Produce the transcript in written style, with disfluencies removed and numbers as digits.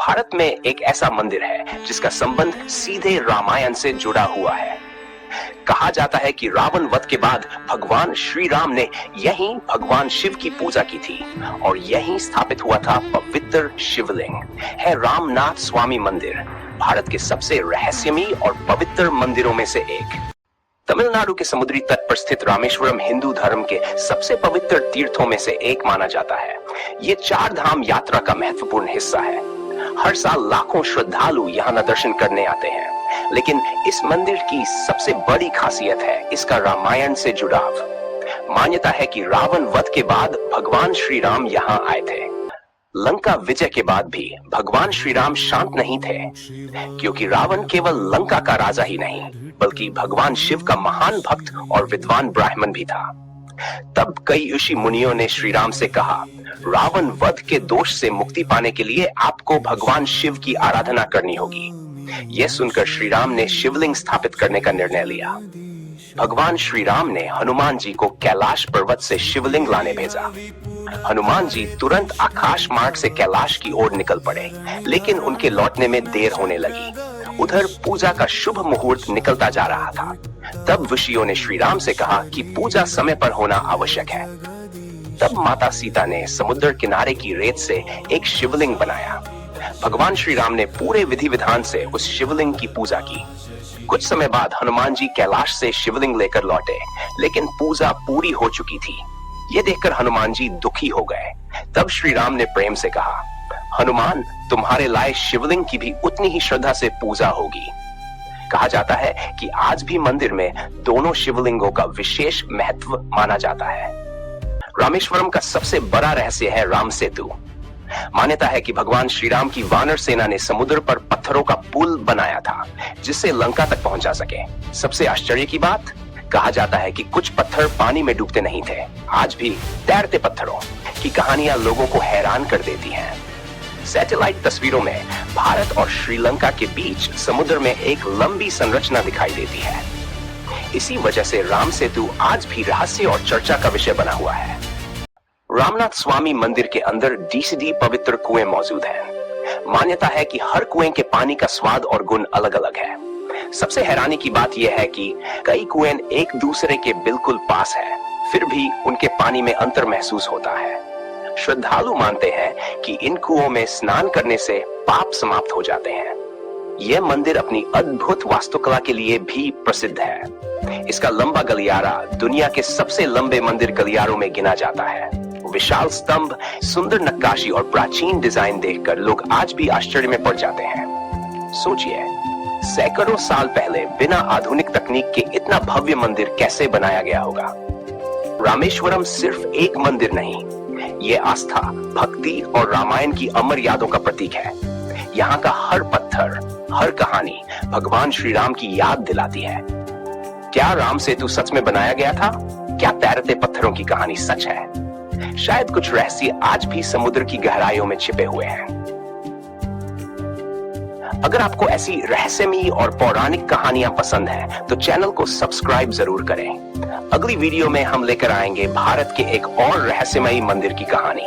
भारत में एक ऐसा मंदिर है जिसका संबंध सीधे रामायण से जुड़ा हुआ है। कहा जाता है कि रावण वध के बाद भगवान श्री राम ने यहीं भगवान शिव की पूजा की थी और यहीं स्थापित हुआ था पवित्र शिवलिंग है रामनाथ स्वामी मंदिर, भारत के सबसे रहस्यमयी और पवित्र मंदिरों में से एक। तमिलनाडु के समुद्री तट पर स्थित रामेश्वरम हिंदू धर्म के सबसे पवित्र तीर्थों में से एक माना जाता है। ये 4 धाम यात्रा का महत्वपूर्ण हिस्सा है। हर साल लाखों श्रद्धालु यहाँ दर्शन करने आते हैं, लेकिन इस मंदिर की सबसे बड़ी खासियत है इसका रामायण से जुड़ाव। मान्यता है कि रावण वध के बाद भगवान श्री राम यहाँ आए थे। लंका विजय के बाद भी भगवान श्री राम शांत नहीं थे, क्योंकि रावण केवल लंका का राजा ही नहीं बल्कि भगवान शिव का महान भक्त और विद्वान ब्राह्मण भी था। तब कई ऋषि मुनियों ने श्री राम से कहा, रावण वध के दोष से मुक्ति पाने के लिए आपको भगवान शिव की आराधना करनी होगी। यह सुनकर श्री राम ने शिवलिंग स्थापित करने का निर्णय लिया। भगवान श्री राम ने हनुमान जी को कैलाश पर्वत से शिवलिंग लाने भेजा। हनुमान जी तुरंत आकाश मार्ग से कैलाश की ओर निकल पड़े, लेकिन उनके लौटने में देर होने लगी। उधर पूजा का शुभ मुहूर्त निकलता जा रहा था। तब ऋषियों ने श्री राम से कहा कि पूजा समय पर होना आवश्यक है। तब माता सीता ने समुद्र किनारे की रेत से एक शिवलिंग बनाया। भगवान श्री राम ने पूरे विधि विधान से उस शिवलिंग की पूजा की। कुछ समय बाद हनुमान जी कैलाश से शिवलिंग लेकर लौटे, लेकिन पूजा पूरी हो चुकी थी। ये देखकर हनुमान जी दुखी हो गए। तब श्री राम ने प्रेम से कहा, हनुमान, तुम्हारे लाए शिवलिंग की भी उतनी ही श्रद्धा से पूजा होगी। कहा जाता है कि आज भी मंदिर में दोनों शिवलिंगों का विशेष महत्व माना जाता है। रामेश्वरम का सबसे बड़ा रहस्य है राम सेतु। मान्यता है कि भगवान श्री राम की वानर सेना ने समुद्र पर पत्थरों का पुल बनाया था, जिससे लंका तक पहुंच जा सके। सबसे आश्चर्य की बात, कहा जाता है कि कुछ पत्थर पानी में डूबते नहीं थे। आज भी तैरते पत्थरों की कहानियां लोगों को हैरान कर देती हैं। सैटेलाइट तस्वीरों में भारत और श्रीलंका के बीच समुद्र में एक लंबी संरचना दिखाई देती है। इसी वजह से राम सेतु आज भी रहस्य और चर्चा का विषय बना हुआ है। रामनाथ स्वामी मंदिर के अंदर डीसीडी पवित्र कुएं मौजूद हैं। मान्यता है कि हर कुएं के पानी का स्वाद और गुण अलग अलग है। सबसे हैरानी की बात यह है कि कई कुएं एक दूसरे के बिल्कुल पास है, फिर भी उनके पानी में अंतर महसूस होता है। श्रद्धालु मानते हैं कि इन कुओं में स्नान करने से पाप समाप्त हो जाते हैं। यह मंदिर अपनी अद्भुत वास्तुकला के लिए भी प्रसिद्ध है। इसका लंबा गलियारा दुनिया के सबसे लंबे मंदिर गलियारों में गिना जाता है। विशाल स्तंभ, सुंदर नक्काशी और प्राचीन डिजाइन देखकर लोग आज भी आश्चर्य में पड़ जाते हैं। सोचिए, सैकड़ों साल पहले बिना आधुनिक तकनीक के इतना भव्य मंदिर कैसे बनाया गया होगा। रामेश्वरम सिर्फ एक मंदिर नहीं, ये आस्था, भक्ति और रामायण की अमर यादों का प्रतीक है। यहाँ का हर पत्थर, हर कहानी भगवान श्री राम की याद दिलाती है। क्या राम सेतु सच में बनाया गया था? क्या तैरते पत्थरों की कहानी सच है? शायद कुछ रहस्य आज भी समुद्र की गहराइयों में छिपे हुए हैं। अगर आपको ऐसी रहस्यमयी और पौराणिक कहानियां पसंद हैं, तो चैनल को सब्सक्राइब जरूर करें। अगली वीडियो में हम लेकर आएंगे भारत के एक और रहस्यमयी मंदिर की कहानी।